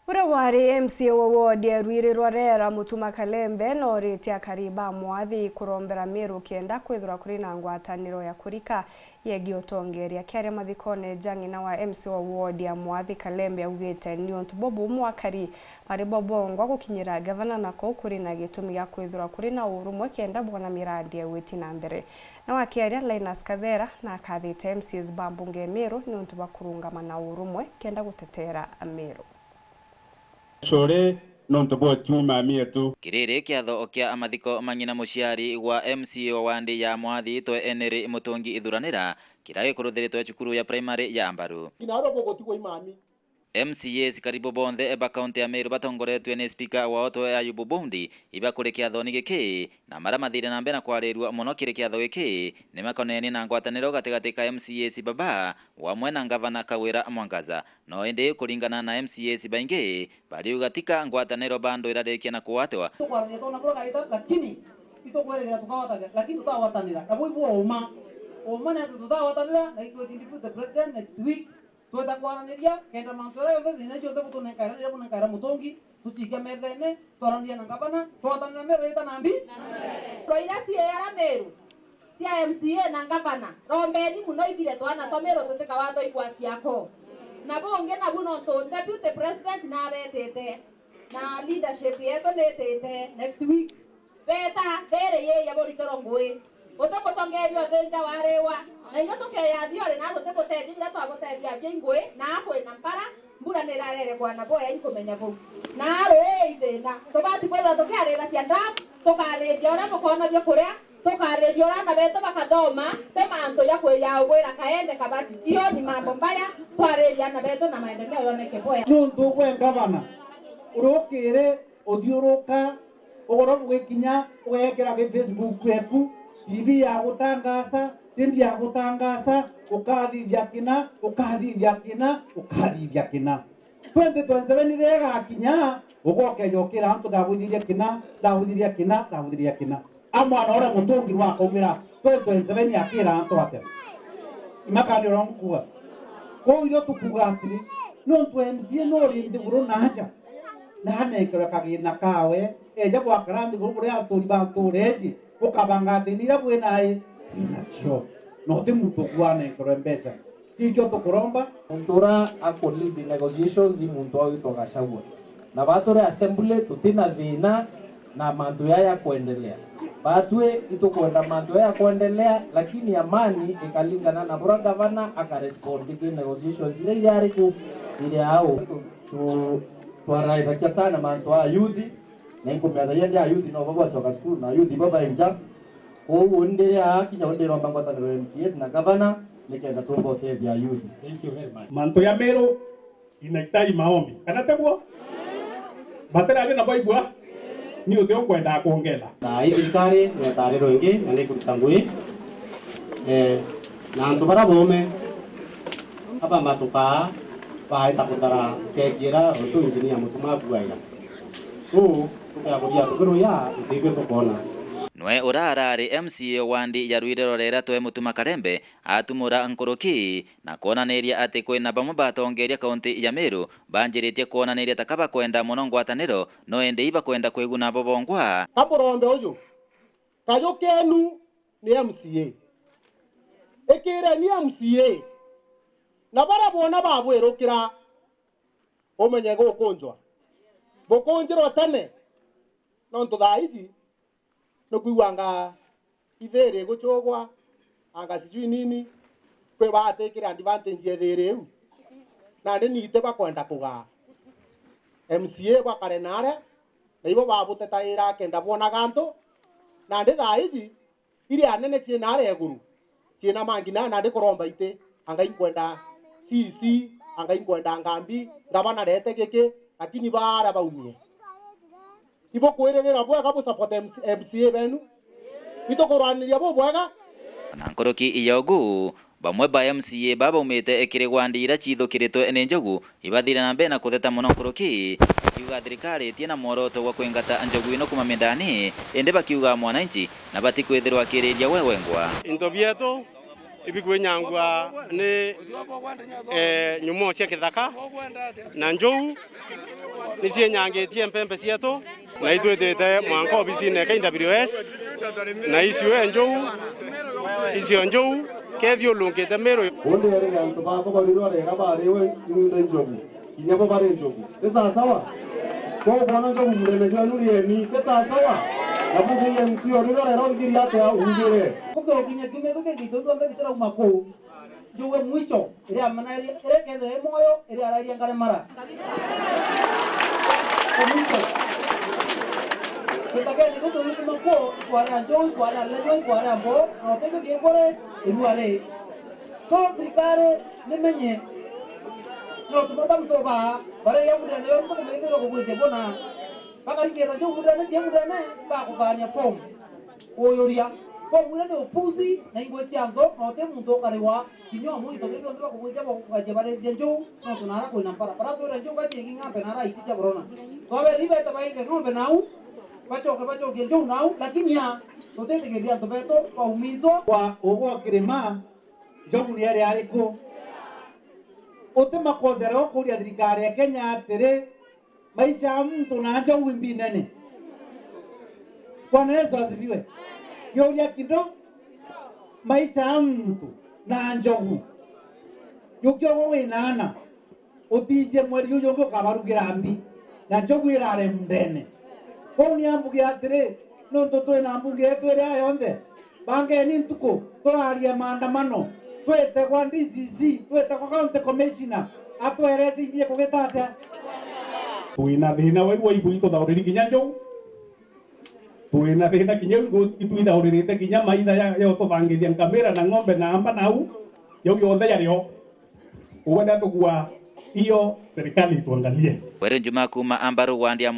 Ura wari MCA wa ward ya Rwirerwarera Mutuma Kalembe no ritia kariba mwathi kurombera Meru kenda kwithura kuri na ngwataniro ya kurika yegi utongeria kiaria mathikone jang'ina wa MCA wa ward ya mwathi Kalembe augite ni ontu bobu mwakari pari bobongwa gukinyira gavana nako kuri na gitumi ya kwithura kuri na urumwe kenda bwana miradi ya witi na mbere na wakiaria Linus Kathera na akathite MCAs bambunge Meru ni ontu bakurungama na urumwe kenda gutetera Meru. Chore nonto bo tuma mietu kiriri kiatho kia amathiko manyina muciari wa MCA wa wandi ya mwathi to eneri mutungi ithuranira kirayo kuruthiritwe cukuru ya primary ya Ambaru inaro bogotigwo imami MCAs karibu bonthe eba kaunti ya Meru batongoretwe ni speaker wa oto ya Ayubu Bundi iba kuri kiatho ni giki na mara mathire na mbere na kwarirwa muno kiri kiatho giki ni makoneni na ngwataniro gatigati ka MCAs baba wa mwena gavana Kawira Mwangaza no indi kuringana na MCAs baingi bari ugatika ngwataniro bando irarekia na kuwatwa tukwarania tona bro gaita lakini itokweregera tukawatanira lakini tutawatanira na boibo oma na tutawatanira na iko the president next week twenda kwaraniria kenda mantore yothe thina yothe butunekara rira bunekara mutongi tuchikia methene twarandia na gavana twatanira Meru ita nambi roira ciara Meru cia MCA na gavana rombeni muno ibire twana to Meru tuteka watho igwa ciako na bonge na buno to deputy president na betete na leadership yeto netete next week beta bere ye ya borikero ngwe otokotongerio thenja warewa na ingo tukeya thiore na tutepotethi ira twagotethia byingwe na hapo na mpara mbura nirarere kwa na boya ikomenya bo na rwe ithena tubati kwenda tukiarira cia ndap tukaredia ora mukona byo kuria tukaredia ora na beto bakathoma temanto ya kweya ugwira kaende kabati iyo ni mambo mbaya twaredia na beto na maendeleo yoneke boya nundu gwe gavana urokire uthiuruka ugoro gwikinya wekera ke Facebook yaku TV ya gutangaza tindi ya gutangaza ukathithia kina 2027 nirega kinya ugoke yokira antu ndahuthiria kina amwana ora mutungi wa kumira 2027 yakira antu ate imakani ronkuwa ko iyo tukuga atiri no twendie no rindi guru naja na nekera kagina kawe eja kwa karandi guru kuri aturi bantureji ukabanga dinira bwenaye nacho no te mutu kwane korembeza tikyo tukuromba muntura ako lead negotiations imuntu au tokashagwa na batore assembly tutina thina na mantu ya kuendelea batwe itokwenda mantu ya kuendelea lakini amani ikalingana na bora gavana akarespond ki negotiations ile yari ku ile hao twaraida sana mantu ya youth na inkumya ya youth no baba toka school na youth baba enja ondere akinya ondere mbangwataniro MCAs na gavana nikenda tumbo tethia youth. Thank you very much. Manto ya Meru inahitaji maombi kana tegwo batera na baibwa ni uthe kwenda kuongela na thirikari ni tariro ingi na ni kuruta ngui na antu bara bome aba matuka baita kutara kegira otu injinia Mutuma buaira tukaguria tuguru ya utigwe tukona nwe urarari MCA wandi ya Rwirerwarera to Mutuma Kalembe atumura nkuruki na kuonaniria ati kwina bamwe batongeria kaunti ya Meru banjiritie kuonaniria takaba kwenda muno ngwataniro no ende iba kwenda kwiguna bobongwa kaburombe uyu kayo kenu ni MCA ekire ni MCA na bara bona babwerukira omenye gukunjwa bukunjirwo tene no ntuthaici no kuiwanga ithere guchogwa anga sijui nini kwe batekira advantage ethere u na ndi nite bakwenda kuga MCA bakare nare na ibo babutetaira kenda bona ganto na ndi thaici iri anene cienare eguru ciena mangina na ndi kuromba ite anga inkwenda CC anga inkwenda ngambi gavana rete geke lakini bara baumie ibo kweregera bwega bu support MCA benu itokoraniria bo bwega na nkoroki iyogu bamwe ba MCA baba umete ekire gwandira chithukiritwe ene njogu ibathire na mbere na kutheta muno nkoroki kiuga thirikari tiena mworoto wa kwengata njogu ino kuma mendani ende bakiuga mwananchi na batikwithirwa kiriria wewengwa into bieto ibigwenyangwa ni nyumo cia kithaka na njou ni cienyangitie mpembe cietu na itwetete mwanka obicine KWS na icio njou kethiulungite Meru onde ere gantu ba ko rirwa rega barewe inda njogu inyabo bare njogu esa sawa ko bona njogu murene janu rieni teta sawa abuge ye msio rirwa rega ngiri yate ungire ko kinya kime ko ke ndo ndo bitara umako juwe mwicho ere amana ere kende moyo ere araria ngare mara Kutakeni kuto luku mako kuara njoi kuara lejoi kuara mbo no tebe biengore iruare so tricare nemenye no tumata mtoba bare ya mudane yo ko mete ro kuite bona bakari kera jo mudane je mudane ba ko banya pom oyoria ko mudane opuzi na ingwe tiango no te mundo karewa kinyo mu ito bebe ndo ko kuite ba ko je bare je jo no tunara ko nampara para to jo ka tingi ngape nara iticha brona to be ribe ta bai ke no be nau bacho que yo nau lakini ya totete que dia tobeto paumizo kwa ogo kirema yo kuriare ariko otema kozero kuria thirikari ya Kenya atere maisha mtu na njo wimbi nene Bwana Yesu asifiwe yo ya kindo maisha mtu na njo yukyo we nana otije mweri yo kabarugira ambi na njo gwirare mndene Koni ambuge atire no toto na ambuge twere ayonde bange ni ntuko to aria maandamano twete kwa DCC twete kwa county commissioner atwere thibie kugetate tuina thina wewe ibu ito thauriri kinya njou tuina thina kinya itwitha uririte kinya maitha ya to bangiria kamera na ng'ombe na amba nau yo yothe yario uwenda tugua hiyo serikali tuangalie Were Njuma kuma Ambaru wandia